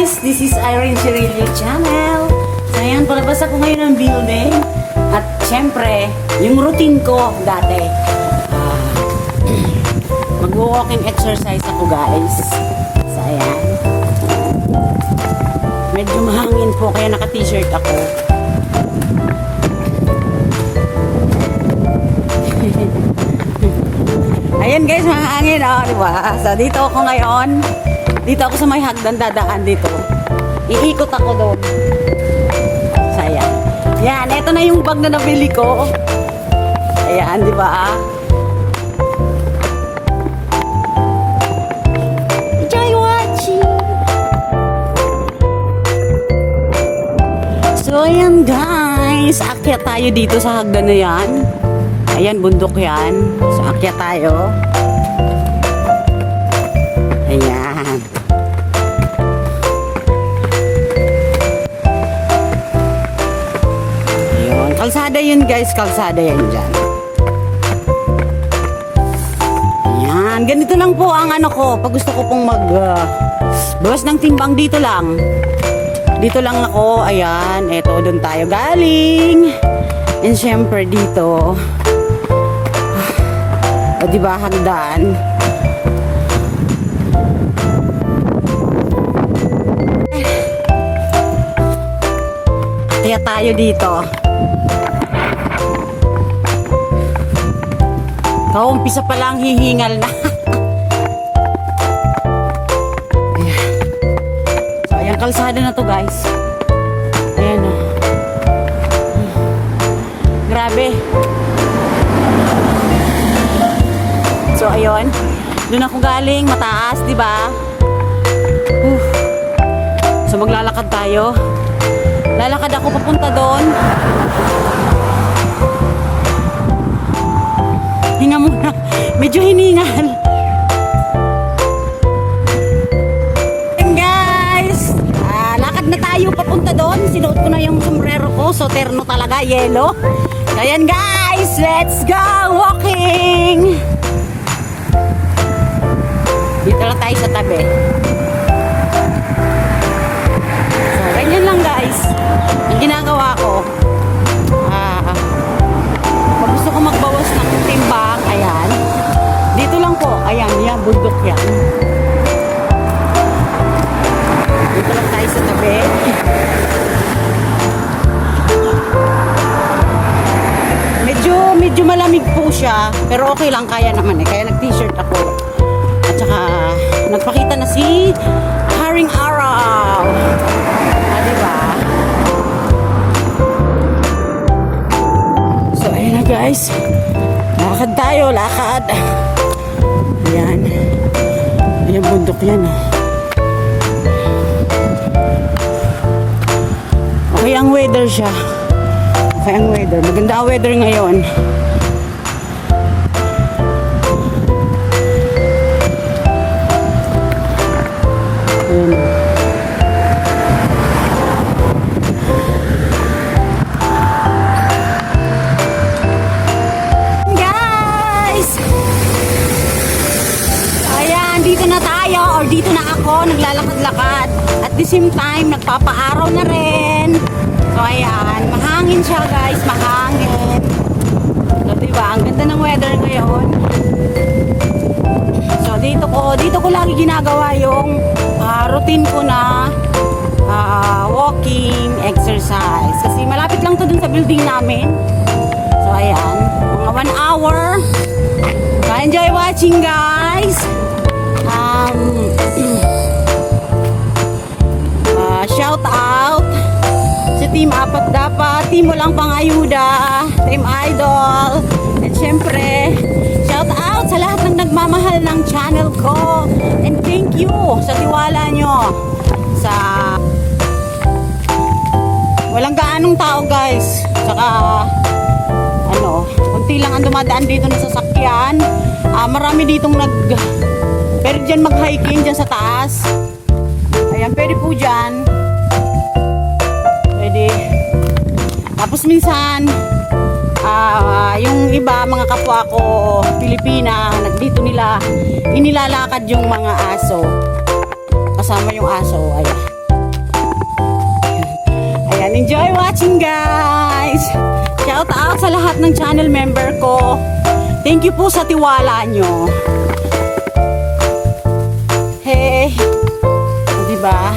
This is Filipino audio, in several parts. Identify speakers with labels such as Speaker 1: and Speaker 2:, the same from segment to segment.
Speaker 1: guys! This is Irene Cirillo Channel. So ayan, palabas ako ngayon ng building. At syempre, yung routine ko dati. Mag-walking exercise ako guys. So ayan. Medyo mahangin po kaya naka-t-shirt ako. Ayan guys, mahangin diba? So dito ako ngayon. Dito ako sa may hagdan, dadaan dito. Iikot ako doon. So ayan. Yan, ito na yung bag na nabili ko. Ayan, di ba? Enjoy watching! So ayan guys, akyat tayo dito sa hagdan na yan. Ayan, bundok yan. So akyat tayo. Ayan. Ayun. Kalsada yun guys. Kalsada yan dyan. Ayan. Ganito lang po ang ano ko. Pag gusto ko pong bawas ng timbang dito lang. Dito lang ako. Ayan. Eto, doon tayo galing. And syempre dito. O diba hagdan. Kaya tayo dito. Kaumpisa pa lang hihingal na. Ayan. So, ayan kalsada na to guys. Ayan o. Grabe. So, ayun. Doon ako galing, mataas, diba? So, maglalakad tayo. Lalakad ako papunta doon. Hinga muna. Medyo hiningal. And guys, lakad na tayo papunta doon. Sinuot ko na yung sombrero ko. So terno talaga, yellow. Ayan guys, let's go walking. Dito lang tayo sa tabi. So ganyan lang guys. Ang ginagawa ko, pag gusto ko magbawas ng timbang, ayan, dito lang po, ayan, yan, bundok yan. Dito lang tayo sa tabi. Medyo malamig po siya, pero okay lang, kaya naman eh, kaya nag-t-shirt ako. At saka, nagpakita na si Haring Araw. Diba? So, ayun na guys. Lakad tayo, lakad. Ayan. Ayan, bundok yan. Okay ang weather siya. Okay ang weather. Maganda ang weather ngayon. Ayan. Dito na tayo or dito na ako naglalakad-lakad. At the same time, nagpapaaraw na rin. So ayan, mahangin siya guys, mahangin. So diba, ang ganda ng weather ngayon. So dito ko lagi ginagawa yung routine ko na walking exercise. Kasi malapit lang to dun sa building namin. So ayan, mga 1 hour. So enjoy watching guys. Shout out sa Team Apat Dapat, Team Walang Pangayuda, Team Idol, at syempre shout out sa lahat ng nagmamahal ng channel ko, and thank you sa tiwala nyo. Sa walang gaanong tao guys, saka kunti lang ang dumadaan dito na sasakyan. Marami ditong pero dyan mag-hiking dyan sa taas. Ayan, pwede po dyan. Pwede. Tapos minsan, yung iba, mga kapwa ko, Pilipina, dito nila, inilalakad yung mga aso. Kasama yung aso, ayan. Ayan, enjoy watching guys. Shout out sa lahat ng channel member ko. Thank you po sa tiwala nyo. Hey, diba?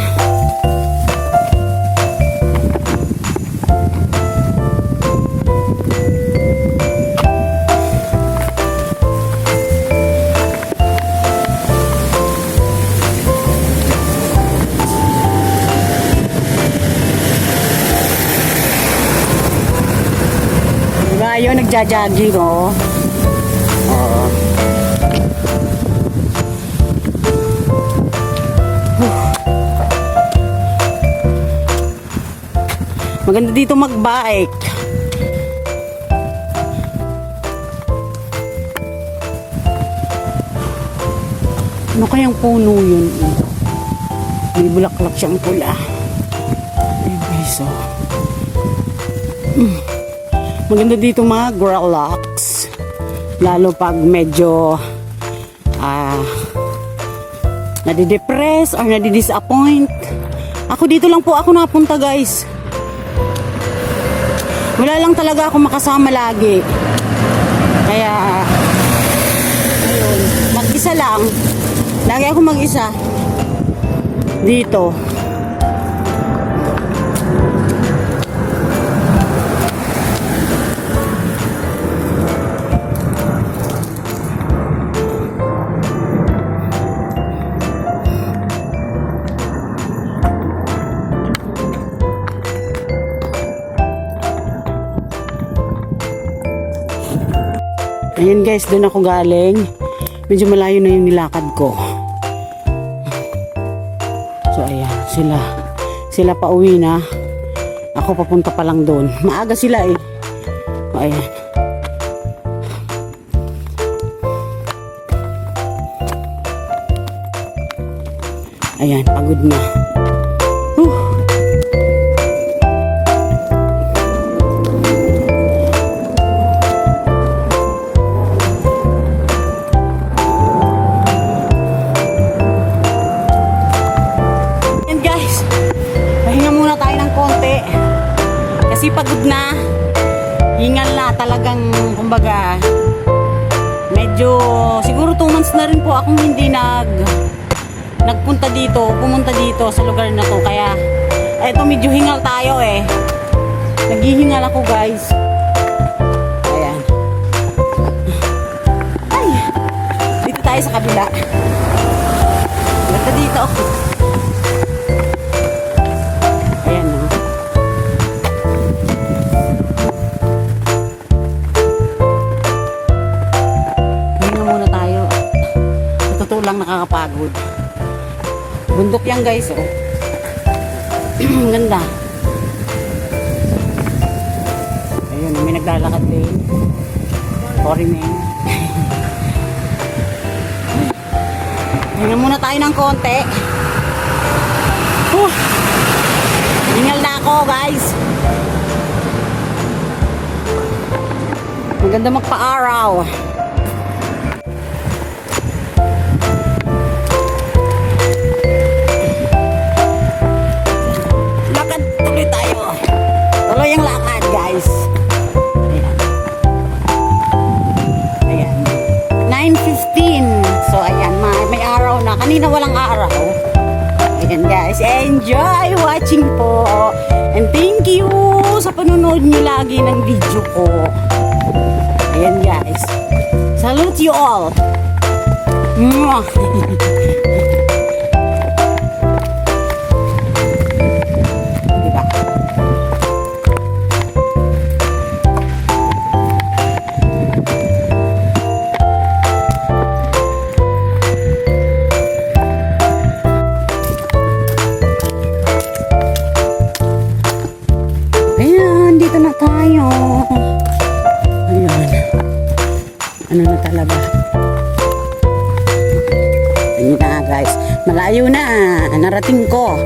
Speaker 1: Ayun, nagja-jogging, oh. Oo. Maganda dito mag-bike. Ano kayang puno yun? May bulaklak siyang pula. Ay, beso. Maganda dito mag-relax. Lalo pag medyo nadidepress or nadidisappoint. Ako dito lang po ako napunta guys. Wala lang talaga ako makasama lagi. Kaya ayun, mag-isa lang. Lagi ako mag-isa dito. Ayan guys, doon ako galing. Medyo malayo na yung nilakad ko. So ayan, sila pa uwi na. Ako papunta pa lang doon. Maaga sila eh. O ayan. Ayan, pagod na. Kasi pagod na, hingal na talagang, kumbaga, medyo, siguro 2 months na rin po akong hindi pumunta dito sa lugar na to. Kaya, eto medyo hingal tayo eh. Naghihingal ako guys. Ayan. Ay, dito tayo sa kabila. Ganda dito. Lang nakakapagod. Bundok yan guys, oh. Ganda. Ayun, may naglalakad din. Sorry, man. Hinga muna tayo ng konti. Hingal na ako, guys. Maganda magpa-araw. Yung lakad guys. Ayan. 9:15. So ayan, may araw na. Kanina walang araw. Ayan guys, enjoy watching po. And thank you sa panonood nyo lagi ng video ko. Ayan guys. Salute you all. Mwah. Dito na tayo. Ayan. Ano na talaga. Ayan na guys. Malayo na. Narating ko.